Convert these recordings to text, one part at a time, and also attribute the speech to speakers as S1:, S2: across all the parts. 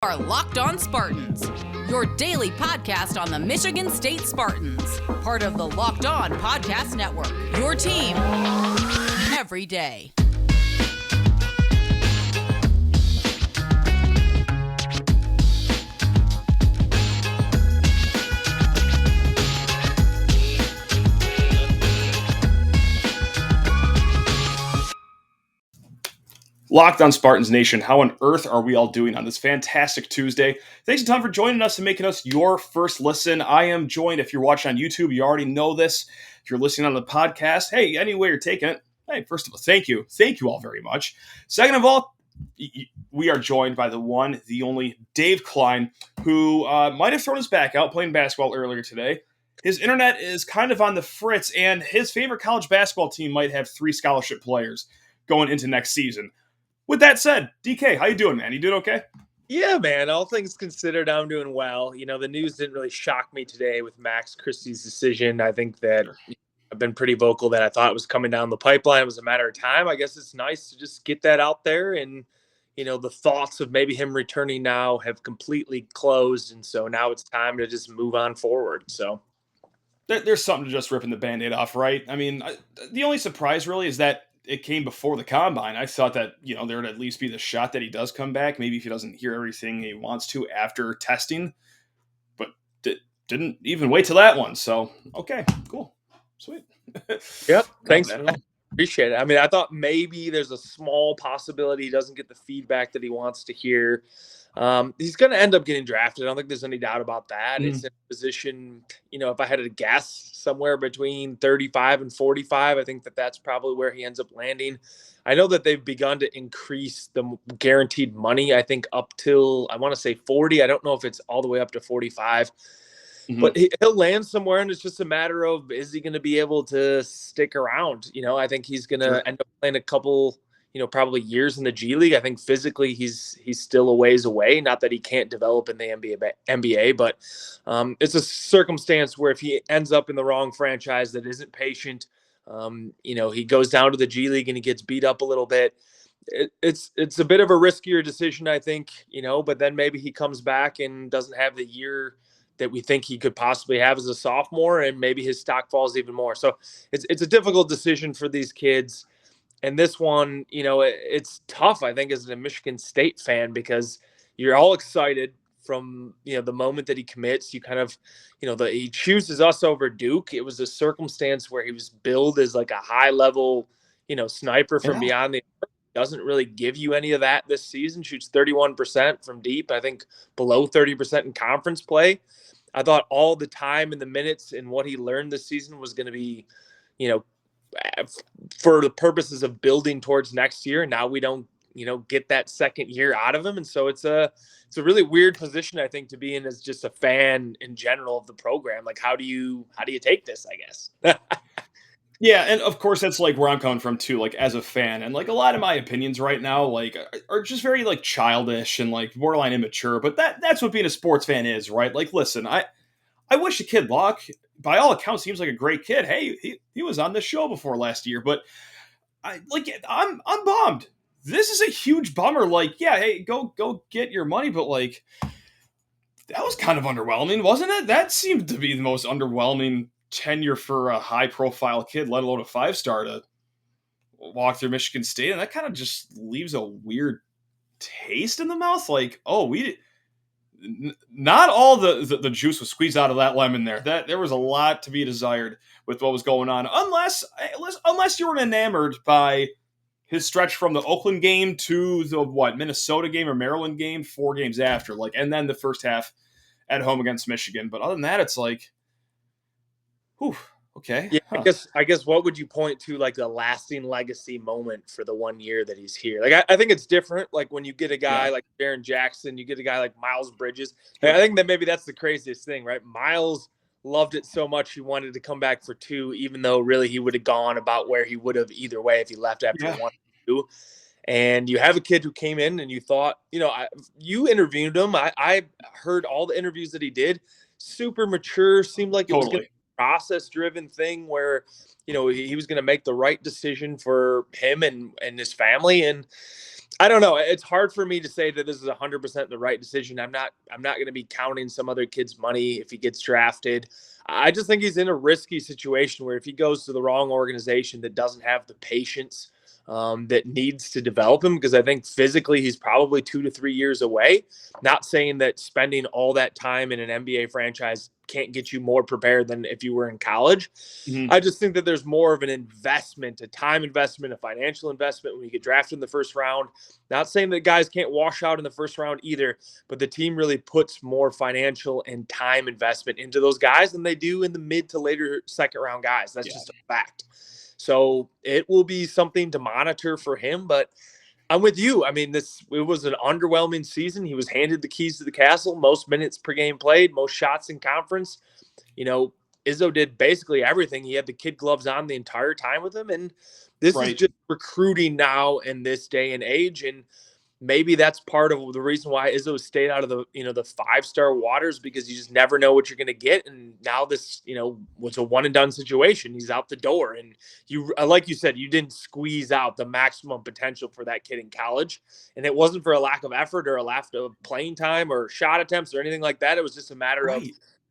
S1: Are Locked On Spartans, your daily podcast on the Michigan State Spartans, part of the Locked On Podcast Network, your team every day.
S2: Locked On Spartans Nation, how on earth are we all doing on this fantastic Tuesday? Thanks a ton for joining us and making us your first listen. I am joined, if you're watching on YouTube, you already know this. If you're listening on the podcast, hey, any way you're taking it, hey, first of all, thank you. Thank you all very much. Second of all, we are joined by the one, the only Dave Klein, who might have thrown his back out playing basketball earlier today. His internet is kind of on the fritz, and his favorite college basketball team might have 3 scholarship players going into next season. With that said, DK, how you doing, man? You doing okay?
S3: Yeah, man. All things considered, I'm doing well. You know, the news didn't really shock me today with Max Christie's decision. I think that I've been pretty vocal that I thought it was coming down the pipeline. It was a matter of time. I guess it's nice to just get that out there. And, you know, the thoughts of maybe him returning now have completely closed. And so now it's time to just move on forward. So
S2: there's something to just ripping the Band-Aid off, right? I mean, the only surprise really is that it came before the combine. I thought that, you know, there would at least be the shot that he does come back. Maybe if he doesn't hear everything he wants to after testing, but didn't even wait till that one. So, okay, cool. Sweet.
S3: Yep. Thanks. Appreciate it. I mean, I thought maybe there's a small possibility he doesn't get the feedback that he wants to hear. He's going to end up getting drafted. I don't think there's any doubt about that. It's in a position, you know, if I had to guess, somewhere between 35 and 45, I think that that's probably where he ends up landing. I know that they've begun to increase the guaranteed money, I think up till, I want to say 40. I don't know if it's all the way up to 45. But he'll land somewhere, and it's just a matter of, is he going to be able to stick around? You know, I think he's going to end up playing a couple, you know, probably years in the G League. I think physically he's still a ways away. Not that he can't develop in the NBA, but it's a circumstance where if he ends up in the wrong franchise that isn't patient, you know, he goes down to the G League and he gets beat up a little bit. It's a bit of a riskier decision, I think, you know, but then maybe he comes back and doesn't have the year that we think he could possibly have as a sophomore, and maybe his stock falls even more. So it's a difficult decision for these kids. And this one, you know, it's tough, I think, as a Michigan State fan, because you're all excited from, you know, the moment that he commits. You kind of, you know, he chooses us over Duke. It was a circumstance where he was billed as like a high level, you know, sniper from beyond the arc. Doesn't really give you any of that this season. Shoots 31% from deep. I think below 30% in conference play. I thought all the time and the minutes and what he learned this season was going to be, you know, for the purposes of building towards next year. Now we don't, you know, get that second year out of him. And so it's a really weird position, I think, to be in as just a fan in general of the program. Like, how do you take this, I guess?
S2: Yeah, and of course that's like where I'm coming from too, like as a fan. And like a lot of my opinions right now like are just very like childish and like borderline immature, but that's what being a sports fan is, right? Like listen, I wish the kid luck. By all accounts seems like a great kid. Hey, he was on this show before last year, but I'm bummed. This is a huge bummer. Like, yeah, hey, go get your money, but like that was kind of underwhelming, wasn't it? That seemed to be the most underwhelming tenure for a high-profile kid, let alone a 5-star, to walk through Michigan State, and that kind of just leaves a weird taste in the mouth. Like, oh, not all the juice was squeezed out of that lemon there. That there was a lot to be desired with what was going on, unless you were enamored by his stretch from the Oakland game to the Minnesota game or Maryland game, 4 games after, like, and then the first half at home against Michigan. But other than that, it's like, whew, okay.
S3: Yeah, I guess what would you point to like the lasting legacy moment for the 1 year that he's here? Like I think it's different. Like when you get a guy like Jaren Jackson, you get a guy like Miles Bridges. I think that maybe that's the craziest thing, right? Miles loved it so much he wanted to come back for 2, even though really he would have gone about where he would have either way if he left after 1 or 2. And you have a kid who came in and you thought, you know, you interviewed him. I heard all the interviews that he did. Super mature, seemed like it was going to process-driven thing where, you know, he was going to make the right decision for him and his family. And I don't know. It's hard for me to say that this is 100% the right decision. I'm not going to be counting some other kid's money if he gets drafted. I just think he's in a risky situation where if he goes to the wrong organization that doesn't have the patience that needs to develop him, because I think physically he's probably 2 to 3 years away. Not saying that spending all that time in an NBA franchise can't get you more prepared than if you were in college.
S2: Mm-hmm.
S3: I just think that there's more of an investment, a time investment, a financial investment when you get drafted in the first round. Not saying that guys can't wash out in the first round either, but the team really puts more financial and time investment into those guys than they do in the mid to later second round guys. That's just a fact. So it will be something to monitor for him, but I'm with you. I mean, it was an underwhelming season. He was handed the keys to the castle, most minutes per game played, most shots in conference. Izzo did basically everything. He had the kid gloves on the entire time with him. And this is just recruiting now in this day and age. And maybe that's part of the reason why Izzo stayed out of the 5-star waters, because you just never know what you're going to get. And now this, was a one and done situation. He's out the door. And like you said, you didn't squeeze out the maximum potential for that kid in college. And it wasn't for a lack of effort or a lack of playing time or shot attempts or anything like that. It was just a matter of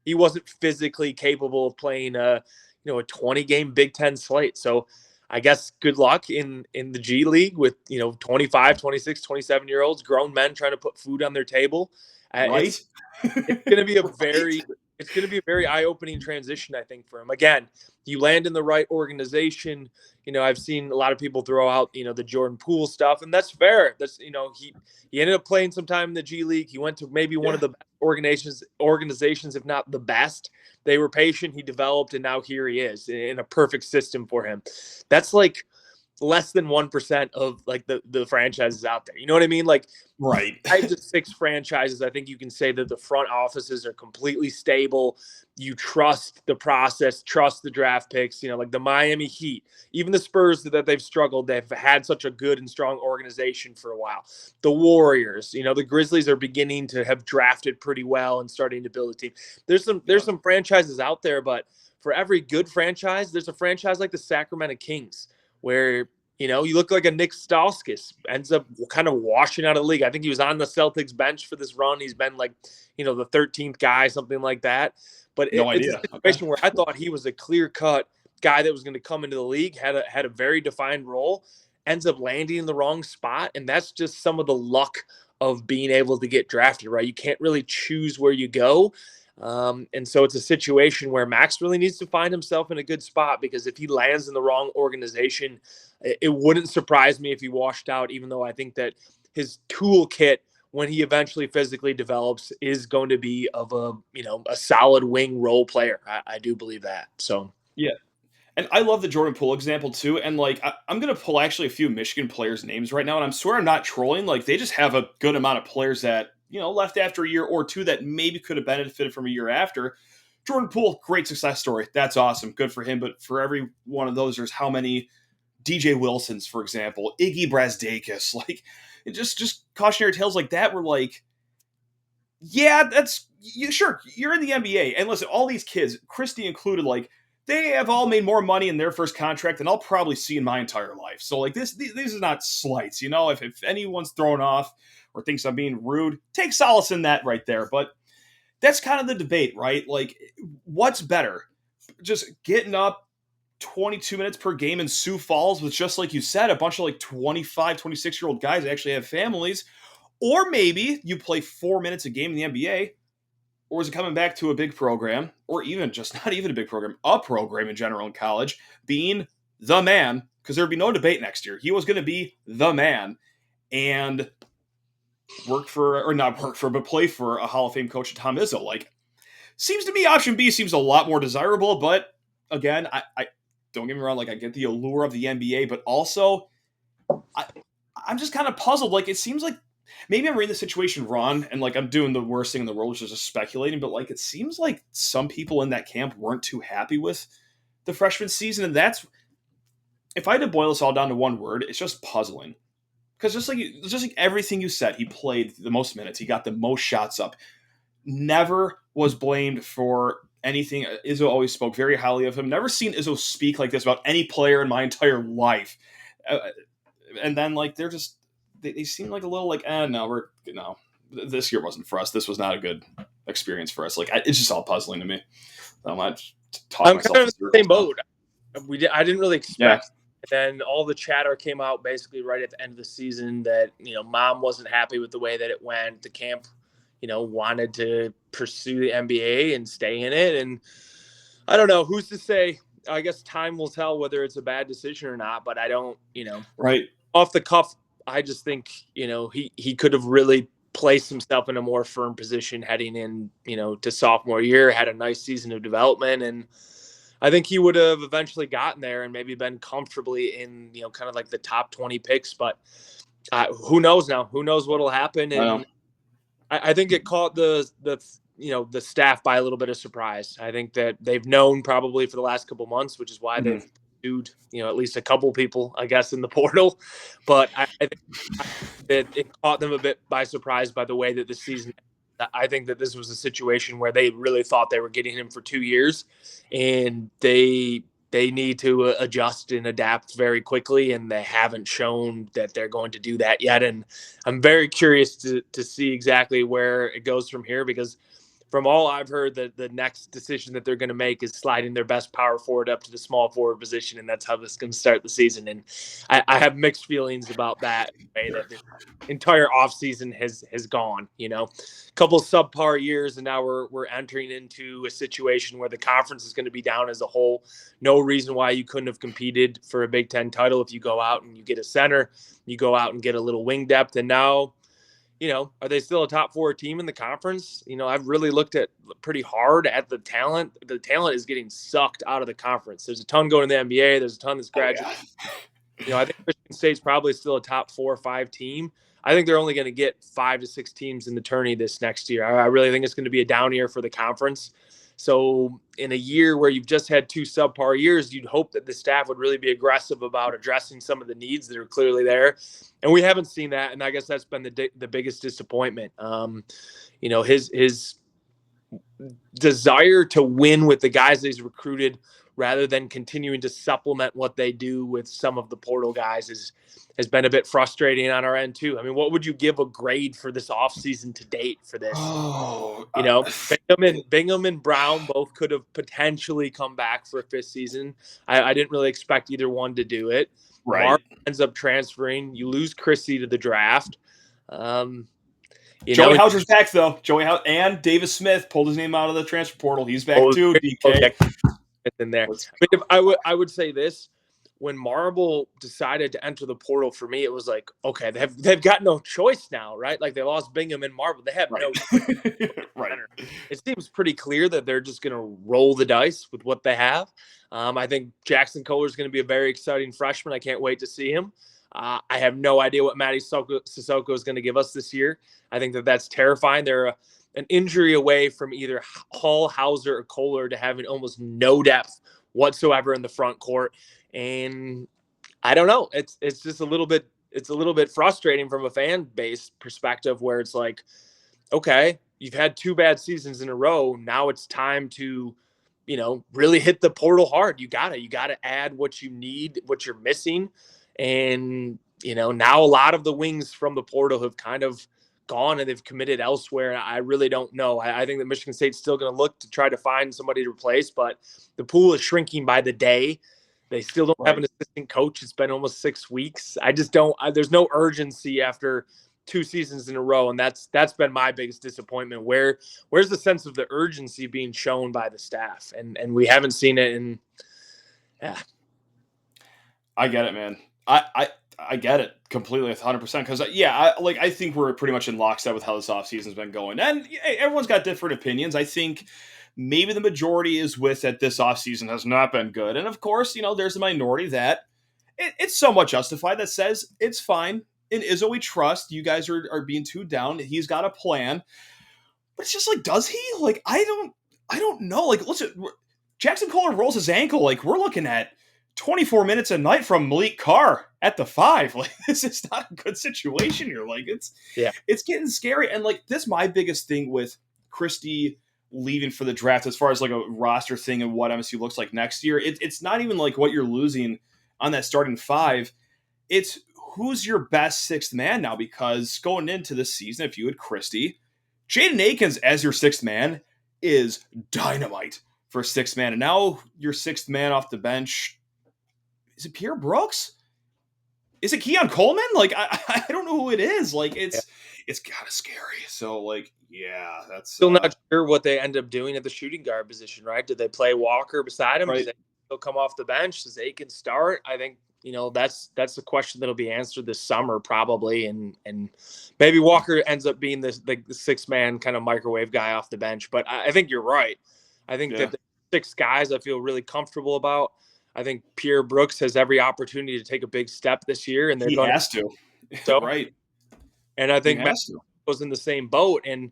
S3: he wasn't physically capable of playing a 20-game Big Ten slate. So I guess good luck in the G League with 25, 26, 27-year-olds, grown men trying to put food on their table. It's going to be a very eye-opening transition, I think, for him. Again, you land in the right organization. I've seen a lot of people throw out the Jordan Poole stuff, and that's fair. That's he ended up playing some time in the G League. He went to maybe one of the best organizations, if not the best. They were patient. He developed, and now here he is in a perfect system for him. That's like less than 1% of like the franchises out there. You know what I mean? Like,
S2: right.
S3: 5 to 6 franchises, I think you can say that the front offices are completely stable. You trust the process, trust the draft picks, like the Miami Heat, even the Spurs that they've struggled. They've had such a good and strong organization for a while. The Warriors, the Grizzlies are beginning to have drafted pretty well and starting to build a team. There's some franchises out there, but for every good franchise, there's a franchise like the Sacramento Kings, where you look like a Nick Stauskas ends up kind of washing out of the league. I think he was on the Celtics bench for this run. He's been like, the 13th guy, something like that. But it's a situation where I thought he was a clear-cut guy that was going to come into the league, had a very defined role, ends up landing in the wrong spot. And that's just some of the luck of being able to get drafted, right? You can't really choose where you go. And so it's a situation where Max really needs to find himself in a good spot, because if he lands in the wrong organization, it wouldn't surprise me if he washed out, even though I think that his toolkit, when he eventually physically develops, is going to be of a solid wing role player. I do believe that. So,
S2: yeah. And I love the Jordan Poole example too. And like, I'm going to pull actually a few Michigan players' names right now. And I swear I'm not trolling. Like, they just have a good amount of players that, left after a year or two that maybe could have benefited from a year after. Jordan Poole, great success story. That's awesome. Good for him. But for every one of those, there's how many DJ Wilsons, for example, Iggy Brazdakis, like just cautionary tales like that were like, yeah, sure, you're in the NBA. And listen, all these kids, Christie included, like, they have all made more money in their first contract than I'll probably see in my entire life. So like these are not slights, if anyone's thrown off or thinks I'm being rude, take solace in that right there. But that's kind of the debate, right? Like, what's better? Just getting up 22 minutes per game in Sioux Falls with, just like you said, a bunch of like 25, 26-year-old guys that actually have families, or maybe you play 4 minutes a game in the NBA, or is it coming back to a big program, or even just not even a big program, a program in general in college, being the man, because there'd be no debate next year. He was going to be the man and play for a Hall of Fame coach, Tom Izzo. Like, seems to me option B seems a lot more desirable, but again, I don't get me wrong, like, I get the allure of the NBA, but also I'm just kind of puzzled. Like, it seems like maybe I'm reading the situation wrong, and like I'm doing the worst thing in the world, which is just speculating, but like it seems like some people in that camp weren't too happy with the freshman season, and that's, if I had to boil this all down to one word, it's just puzzling. Because just like everything you said, he played the most minutes, he got the most shots up, never was blamed for anything. Izzo always spoke very highly of him. Never seen Izzo speak like this about any player in my entire life. And then like they're just they seem like a little like, no, this year wasn't for us. This was not a good experience for us. Like, it's just all puzzling to me. I'm
S3: kind of in the same boat. I didn't really expect.
S2: Yeah.
S3: And then all the chatter came out basically right at the end of the season that, Mom wasn't happy with the way that it went. The camp, wanted to pursue the NBA and stay in it. And I don't know, who's to say. I guess time will tell whether it's a bad decision or not, but I don't,
S2: right
S3: off the cuff, I just think, he could have really placed himself in a more firm position heading in, to sophomore year, had a nice season of development. And I think he would have eventually gotten there and maybe been comfortably in, kind of like the top 20 picks, but who knows now? Who knows what'll happen? And I think it caught the staff by a little bit of surprise. I think that they've known probably for the last couple months, which is why they've pursued, at least a couple people, I guess, in the portal. But I think that it caught them a bit by surprise by the way that the season. I think that this was a situation where they really thought they were getting him for 2 years, and they need to adjust and adapt very quickly, and they haven't shown that they're going to do that yet. And I'm very curious to see exactly where it goes from here, because from all I've heard, the next decision that they're going to make is sliding their best power forward up to the small forward position, and that's how this is going to start the season. And I have mixed feelings about that, way that the entire offseason has gone. A couple subpar years, and now we're entering into a situation where the conference is going to be down as a whole. No reason why you couldn't have competed for a Big Ten title if you go out and you get a center, you go out and get a little wing depth, and now – are they still a top 4 team in the conference? I've really looked at pretty hard at the talent. The talent is getting sucked out of the conference. There's a ton going to the NBA. There's a ton that's graduating. I think Michigan State's probably still a top 4 or 5 team. I think they're only going to get 5 to 6 teams in the tourney this next year. I really think it's going to be a down year for the conference. So in a year where you've just had 2 subpar years, you'd hope that the staff would really be aggressive about addressing some of the needs that are clearly there. And we haven't seen that. And I guess that's been the biggest disappointment. His desire to win with the guys that he's recruited rather than continuing to supplement what they do with some of the portal guys has been a bit frustrating on our end too. I mean, what would you give a grade for this offseason to date for this? Bingham and Brown both could have potentially come back for a 5th season. I didn't really expect either one to do it.
S2: Right.
S3: Mark ends up transferring. You lose Christie to the draft.
S2: Joey Hauser's back though. And Davis Smith pulled his name out of the transfer portal. He's back too. DK.
S3: In there. I would say this. When Marble decided to enter the portal, for me, it was like, okay, they've got no choice now, right? Like they lost Bingham and Marble. They have no choice.
S2: Right.
S3: It seems pretty clear that they're just going to roll the dice with what they have. I think Jackson Kohler is going to be a very exciting freshman. I can't wait to see him. I have no idea what Matty Sissoko is going to give us this year. I think that's terrifying. They're an injury away from either Hall, Hauser, or Kohler to having almost no depth whatsoever in the front court. And I don't know. It's just a little bit frustrating from a fan base perspective, where it's like, okay, you've had 2 bad seasons in a row. Now it's time to, really hit the portal hard. You gotta add what you need, what you're missing. And, now a lot of the wings from the portal have kind of gone and they've committed elsewhere. I really don't know. I think that Michigan State's still going to look to try to find somebody to replace, but the pool is shrinking by the day. They still don't have an assistant coach. It's been almost 6 weeks. I just don't. There's no urgency after 2 seasons in a row, and that's been my biggest disappointment. Where's the sense of the urgency being shown by the staff? And we haven't seen it. And yeah,
S2: I get it, man. I get it completely, 100%. Because I think we're pretty much in lockstep with how this offseason's been going, and everyone's got different opinions. I think maybe the majority is with that this offseason has not been good. And of course, there's a minority that it's somewhat justified that says it's fine. In Izzo, we trust. You guys are being too down. He's got a plan. But it's just like, does he? Like, I don't know. Like, listen, Jackson Kohler rolls his ankle. Like, we're looking at 24 minutes a night from Malik Carr at the 5. Like, this is not a good situation here. Like, it's getting scary. And like, this is my biggest thing with Christie leaving for the draft, as far as like a roster thing and what MSU looks like next year. It's not even like what you're losing on that starting 5. It's who's your best sixth man now? Because going into this season, if you had Christie, Jaden Akins as your sixth man is dynamite for sixth man. And now your sixth man off the bench, is it Pierre Brooks? Is it Keon Coleman? Like, I don't know who it is. Like, it's kind of scary. So, like, yeah, that's
S3: still not sure what they end up doing at the shooting guard position, right? Did they play Walker beside him?
S2: Right.
S3: Does they still come off the bench? Does Aiken start? I think, that's the question that'll be answered this summer probably. And maybe Walker ends up being the six man kind of microwave guy off the bench. But I think you're right. I think that the six guys I feel really comfortable about. I think Pierre Brooks has every opportunity to take a big step this year, and
S2: he has to.
S3: So,
S2: right.
S3: And I think Matt was in the same boat, and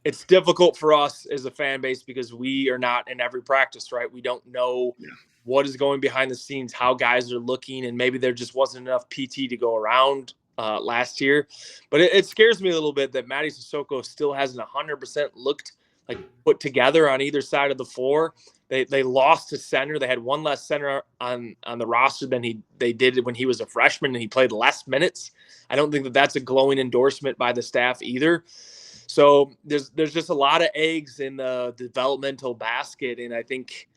S3: it's difficult for us as a fan base because we are not in every practice, right? We don't know what is going behind the scenes, how guys are looking, and maybe there just wasn't enough PT to go around last year. But it scares me a little bit that Matty Sissoko still hasn't 100% looked like put together on either side of the floor. They lost to center. They had one less center on the roster than they did when he was a freshman, and he played less minutes. I don't think that's a glowing endorsement by the staff either. So there's just a lot of eggs in the developmental basket, and I think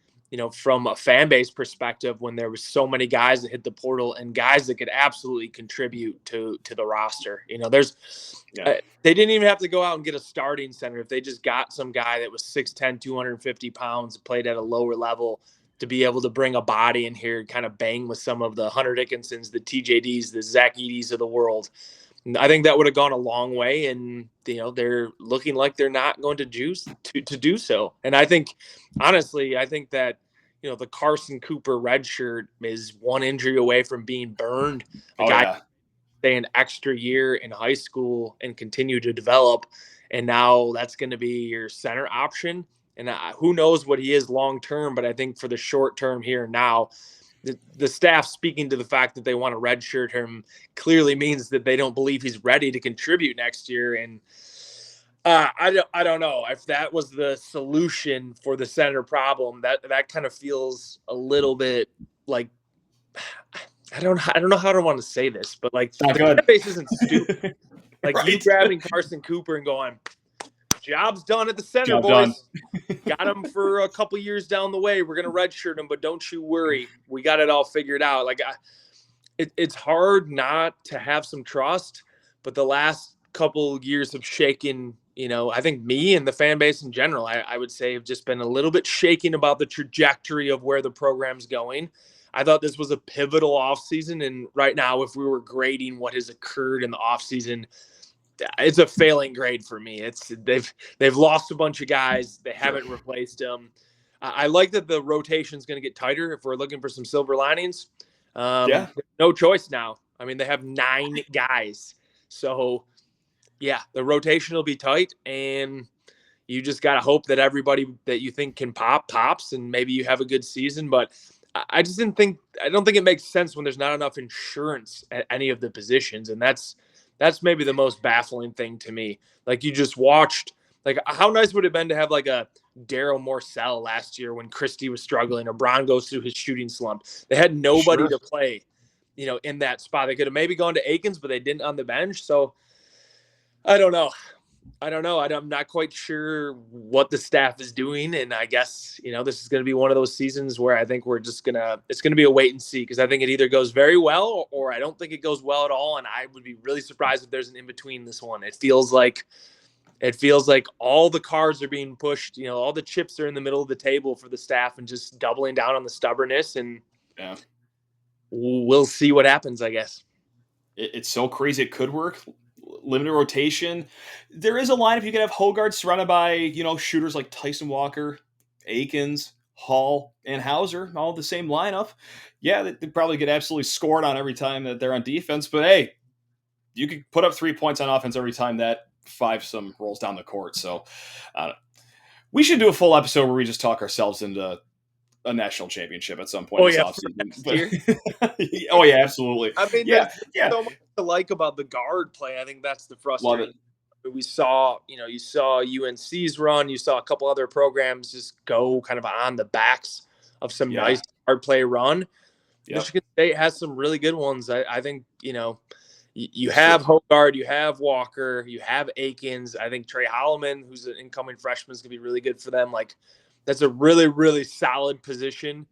S3: from a fan base perspective, when there was so many guys that hit the portal and guys that could absolutely contribute to the roster, they didn't even have to go out and get a starting center. If they just got some guy that was 6'10", 250 pounds, played at a lower level, to be able to bring a body in here and kind of bang with some of the Hunter Dickinsons, the TJDs, the Zach Edey's of the world, I think that would have gone a long way. And, they're looking like they're not going to do so. And I think, honestly, that, the Carson Cooper red shirt is one injury away from being burned. Stay an extra year in high school and continue to develop. And now that's going to be your center option. And who knows what he is long-term, but I think for the short term here now, the staff speaking to the fact that they want to redshirt him clearly means that they don't believe he's ready to contribute next year. And I don't know if that was the solution for the center problem. That kind of feels a little bit like, I don't know how to want to say this, but like that base isn't stupid. Like right. You grabbing Carson Cooper and going, job's done at the center, boys. Got him for a couple years down the way. We're going to redshirt him, but don't you worry. We got it all figured out. Like it's hard not to have some trust, but the last couple years have shaken, I think me and the fan base in general, I would say have just been a little bit shaken about the trajectory of where the program's going. I thought this was a pivotal offseason, and right now, if we were grading what has occurred in the offseason, it's a failing grade for me. They've lost a bunch of guys. They haven't replaced them. I like that the rotation is going to get tighter if we're looking for some silver linings. No choice now. I mean, they have 9 guys. So, the rotation will be tight, and you just got to hope that everybody that you think can pops, and maybe you have a good season. But I don't think it makes sense when there's not enough insurance at any of the positions, and that's maybe the most baffling thing to me. Like, you just watched, like, how nice would it have been to have like a Daryl Morcell last year when Christie was struggling, or Braun goes through his shooting slump. They had nobody to play, in that spot. They could have maybe gone to Akins, but they didn't on the bench. So I don't know. I'm not quite sure what the staff is doing. And I guess, this is going to be one of those seasons where I think it's going to be a wait and see, because I think it either goes very well or I don't think it goes well at all. And I would be really surprised if there's an in-between this one. It feels like all the cards are being pushed, all the chips are in the middle of the table for the staff and just doubling down on the stubbornness. And we'll see what happens, I guess.
S2: It's so crazy. It could work. Limited rotation. There is a lineup you can have Hogard surrounded by, shooters like Tyson Walker, Akins, Hall, and Hauser, all the same lineup. Yeah, they probably get absolutely scored on every time that they're on defense, but hey, you could put up 3 points on offense every time that 5-some rolls down the court. So we should do a full episode where we just talk ourselves into a national championship at some point. Oh yeah, absolutely.
S3: I mean, there's so much to like about the guard play. I think that's the frustrating. We saw, you saw UNC's run. You saw a couple other programs just go kind of on the backs of some nice guard play run. Michigan State has some really good ones. I think, You have Hogard, you have Walker, you have Akins. I think Trey Holloman, who's an incoming freshman, is going to be really good for them. Like, that's a really, really solid position.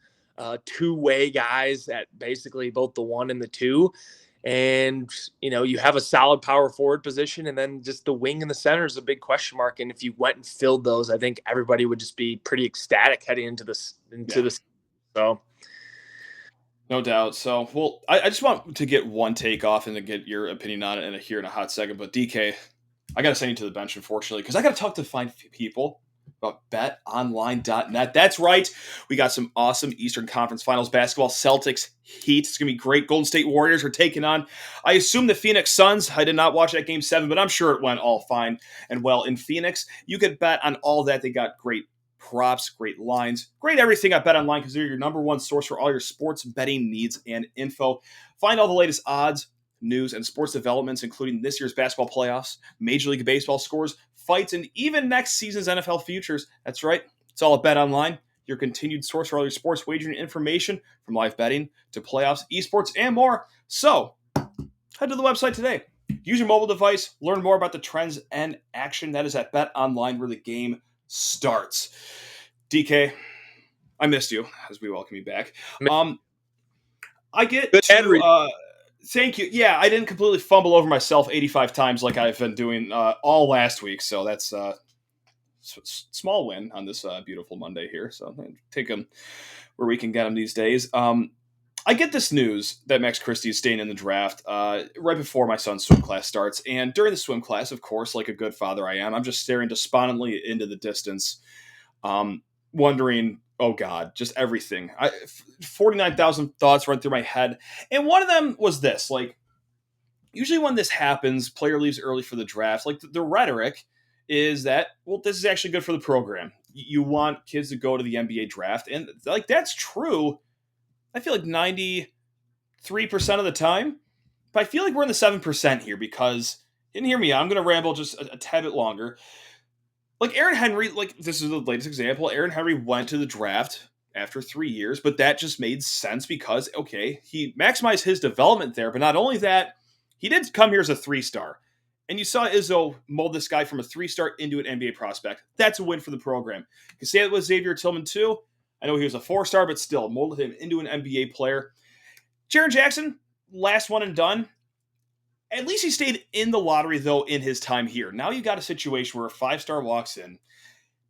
S3: Two-way guys at basically both the 1 and the 2. And, you have a solid power forward position, and then just the wing and the center is a big question mark. And if you went and filled those, I think everybody would just be pretty ecstatic heading into this. So.
S2: No doubt. So, well, I just want to get one take off and to get your opinion on it here in a hot second. But DK, I got to send you to the bench, unfortunately, because I got to talk to fine people about BetOnline.net. That's right. We got some awesome Eastern Conference Finals basketball. Celtics Heat. It's going to be great. Golden State Warriors are taking on, I assume, the Phoenix Suns. I did not watch that Game 7, but I'm sure it went all fine and well in Phoenix. You could bet on all that. They got great props, great lines, great everything at BetOnline because they're your number one source for all your sports betting needs and info. Find all the latest odds, news, and sports developments, including this year's basketball playoffs, Major League Baseball scores, fights, and even next season's NFL futures. That's right. It's all at BetOnline, your continued source for all your sports wagering information, from live betting to playoffs, esports, and more. So, head to the website today. Use your mobile device. Learn more about the trends and action that is at BetOnline, where the game starts. DK, I missed you as we welcome you back. I get to thank you. Yeah, I didn't completely fumble over myself 85 times like I've been doing all last week, so that's a small win on this beautiful Monday here. So take them where we can get them these days. I get this news that Max Christie is staying in the draft right before my son's swim class starts. And during the swim class, of course, like a good father I am, I'm just staring despondently into the distance, wondering, oh God, just everything. 49,000 thoughts run through my head. And one of them was this, like, usually when this happens, player leaves early for the draft, like the rhetoric is that, well, this is actually good for the program. You want kids to go to the NBA draft. And like, that's true. I feel like 93% of the time, but I feel like we're in the 7% here because, and hear me out, I'm going to ramble just a tad bit longer. Like Aaron Henry, like this is the latest example. Aaron Henry went to the draft after 3 years, but that just made sense because, okay, he maximized his development there. But not only that, he did come here as a 3-star. And you saw Izzo mold this guy from a 3-star into an NBA prospect. That's a win for the program. You can say it with Xavier Tillman too. I know he was a 4-star, but still molded him into an NBA player. Jaren Jackson, last one and done. At least he stayed in the lottery, though, in his time here. Now you got a situation where a 5-star walks in,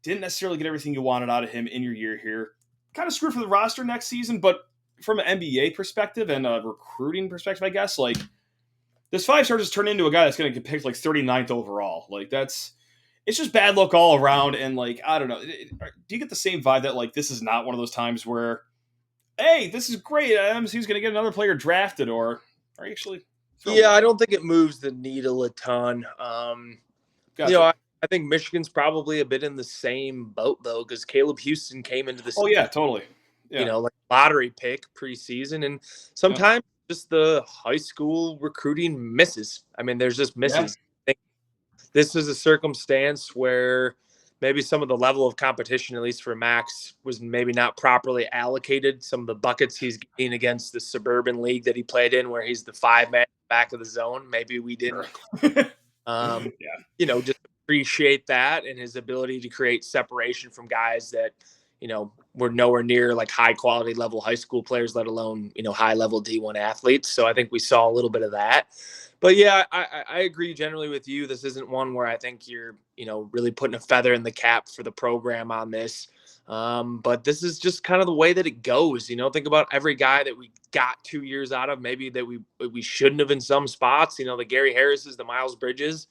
S2: didn't necessarily get everything you wanted out of him in your year here. Kind of screwed for the roster next season, but from an NBA perspective and a recruiting perspective, I guess, like, this 5-star just turned into a guy that's going to get picked like 39th overall. Like, it's just bad luck all around. And like, I don't know. Do you get the same vibe that like, this is not one of those times where, hey, this is great, MSU's going to get another player drafted, or are you actually?
S3: Yeah, I don't think it moves the needle a ton.
S2: Gotcha.
S3: I think Michigan's probably a bit in the same boat though, because Caleb Houston came into the
S2: yeah, totally. Yeah.
S3: Like lottery pick preseason, and sometimes just the high school recruiting misses. I mean, there's just misses. Yeah. I think this is a circumstance where maybe some of the level of competition, at least for Max, was maybe not properly allocated. Some of the buckets he's getting against the suburban league that he played in, where he's the 5-man back of the zone, maybe we didn't, just appreciate that and his ability to create separation from guys that, were nowhere near like high quality level high school players, let alone, high level D1 athletes. So I think we saw a little bit of that. But yeah, I agree generally with you. This isn't one where I think you're, really putting a feather in the cap for the program on this. But this is just kind of the way that it goes. Think about every guy that we got 2 years out of, maybe that we shouldn't have in some spots, the Gary Harris's, the Miles Bridges.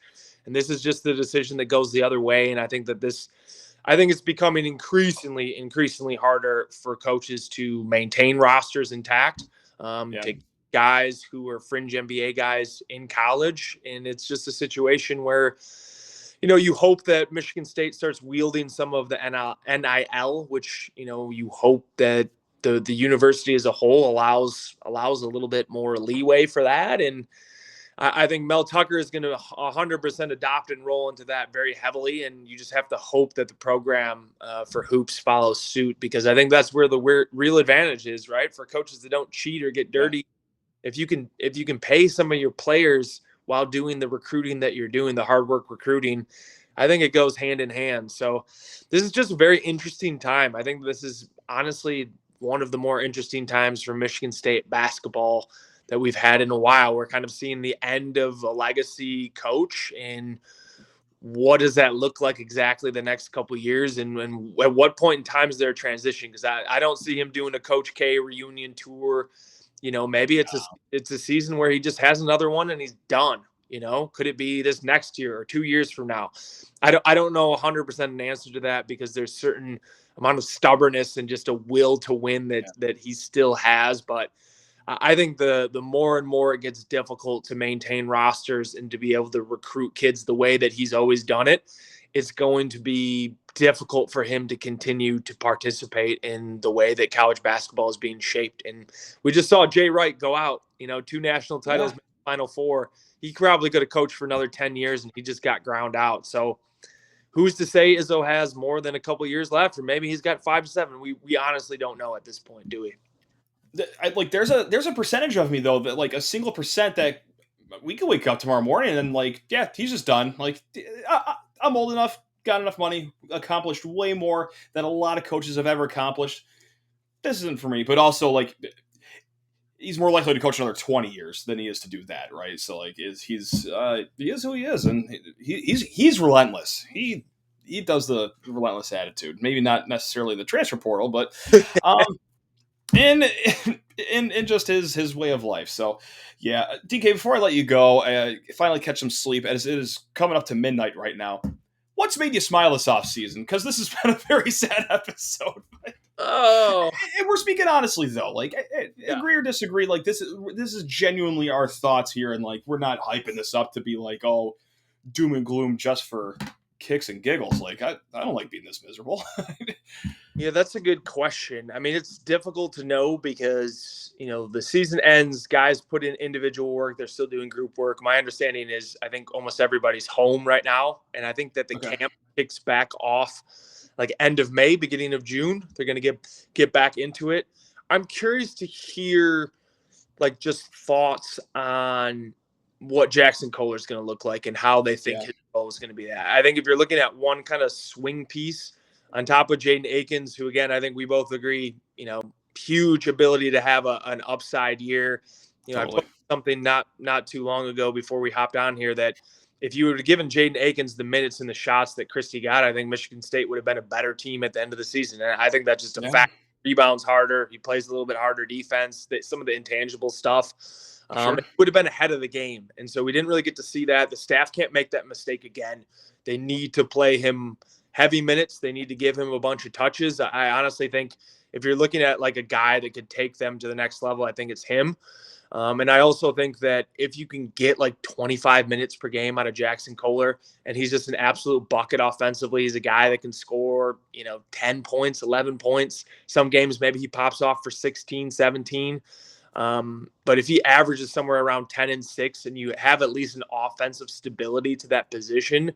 S3: And this is just the decision that goes the other way. And I think it's becoming increasingly harder for coaches to maintain rosters intact. To guys who are fringe NBA guys in college. And it's just a situation where, you hope that Michigan State starts wielding some of the NIL, which, you hope that the university as a whole allows a little bit more leeway for that. And I think Mel Tucker is going to 100% adopt and roll into that very heavily. And you just have to hope that the program for hoops follows suit, because I think that's where the real advantage is, right? For coaches that don't cheat or get dirty if you can pay some of your players while doing the recruiting that you're doing, the hard work recruiting, I think it goes hand in hand. So this is just a very interesting time. I think this is honestly one of the more interesting times for Michigan State basketball that we've had in a while. We're kind of seeing the end of a legacy coach, and what does that look like exactly the next couple of years, and at what point in time is there a transition? Because I don't see him doing a Coach K reunion tour. Maybe it's a season where he just has another one and he's done. Could it be this next year or 2 years from now? I don't know 100% an answer to that, because there's certain amount of stubbornness and just a will to win that he still has. But I think the more and more it gets difficult to maintain rosters and to be able to recruit kids the way that he's always done it, it's going to be difficult for him to continue to participate in the way that college basketball is being shaped. And we just saw Jay Wright go out, 2 national titles, Final Four. He probably could have coached for another 10 years and he just got ground out. So who's to say Izzo has more than a couple years left, or maybe he's got 5 to 7. We honestly don't know at this point, do we?
S2: There's a percentage of me though that like a single percent that we could wake up tomorrow morning and like, yeah, he's just done. Like I'm old enough, got enough money, accomplished way more than a lot of coaches have ever accomplished. This isn't for me, but also like he's more likely to coach another 20 years than he is to do that, right? So like he is who he is, and he's relentless. He does the relentless attitude. Maybe not necessarily the transfer portal, but in just his way of life. So yeah, DK, before I let you go, finally catch some sleep, as it is coming up to midnight right now. What's made you smile this off season? Because this has been a very sad episode.
S3: Oh,
S2: and we're speaking honestly though. Like, agree or disagree. Like this is genuinely our thoughts here, and like we're not hyping this up to be like, oh, doom and gloom just for kicks and giggles. Like I don't like being this miserable.
S3: Yeah, that's a good question. I mean, it's difficult to know because, the season ends, guys put in individual work, they're still doing group work. My understanding is I think almost everybody's home right now, and I think that the camp kicks back off like end of May, beginning of June. They're going to get back into it. I'm curious to hear like just thoughts on what Jackson Kohler is going to look like and how they think his role is going to be that. I think if you're looking at one kind of swing piece on top of Jaden Akins, who, again, I think we both agree, huge ability to have an upside year. Totally. I put something not too long ago before we hopped on here that if you would have given Jaden Akins the minutes and the shots that Christie got, I think Michigan State would have been a better team at the end of the season. And I think that's just a fact. Rebounds harder. He plays a little bit harder defense. Some of the intangible stuff. It would have been ahead of the game. And so we didn't really get to see that. The staff can't make that mistake again. They need to play him heavy minutes. They need to give him a bunch of touches. I honestly think if you're looking at like a guy that could take them to the next level, I think it's him. And I also think that if you can get like 25 minutes per game out of Jackson Kohler, and he's just an absolute bucket offensively, he's a guy that can score, 10 points, 11 points. Some games, maybe he pops off for 16, 17. But if he averages somewhere around 10 and 6 and you have at least an offensive stability to that position,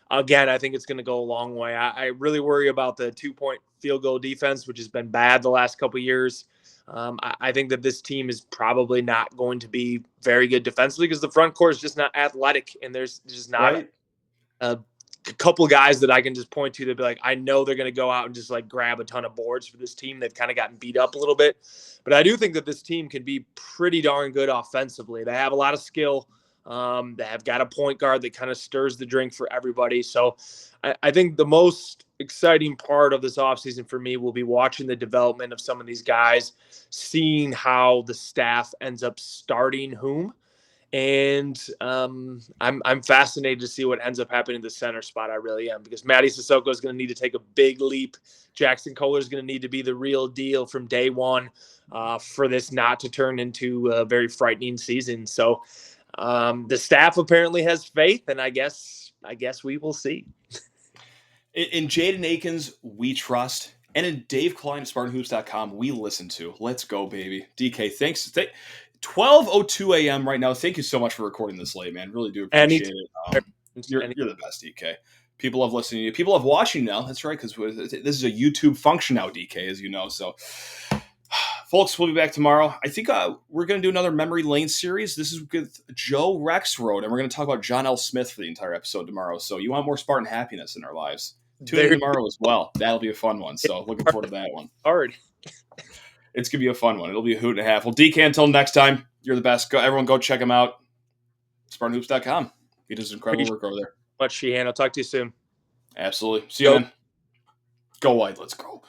S3: again, I think it's going to go a long way. I really worry about the 2-point field goal defense, which has been bad the last couple of years. I think that this team is probably not going to be very good defensively because the front court is just not athletic, and there's just not a couple of guys that I can just point to that be like, I know they're going to go out and just like grab a ton of boards for this team. They've kind of gotten beat up a little bit, but I do think that this team can be pretty darn good offensively. They have a lot of skill. They have got a point guard that kind of stirs the drink for everybody. So I think the most exciting part of this offseason for me will be watching the development of some of these guys, seeing how the staff ends up starting whom. And I'm fascinated to see what ends up happening in the center spot. I really am, because Matty Sissoko is going to need to take a big leap. Jackson Kohler is going to need to be the real deal from day one for this not to turn into a very frightening season. So the staff apparently has faith, and I guess we will see.
S2: In Jaden Akins, we trust. And in Dave Klein at SpartanHoops.com, we listen to. Let's go, baby. DK, thanks. 12:02 a.m. right now. Thank you so much for recording this late, man. Really do appreciate it. You're the best, DK. People love listening to you. People love watching now. That's right, because this is a YouTube function now, DK, as you know. So folks, we'll be back tomorrow. I think we're going to do another Memory Lane series. This is with Joe Rexroad, and we're going to talk about John L. Smith for the entire episode tomorrow. So you want more Spartan happiness in our lives. Tune in tomorrow as well. That'll be a fun one. So looking forward to that one.
S3: Hard.
S2: It's going to be a fun one. It'll be a hoot and a half. Well, DK, until next time, you're the best. Everyone go check him out. SpartanHoops.com. He does incredible work over there.
S3: Much, Sheehan. I'll talk to you soon.
S2: Absolutely. See you then. Go White. Let's go.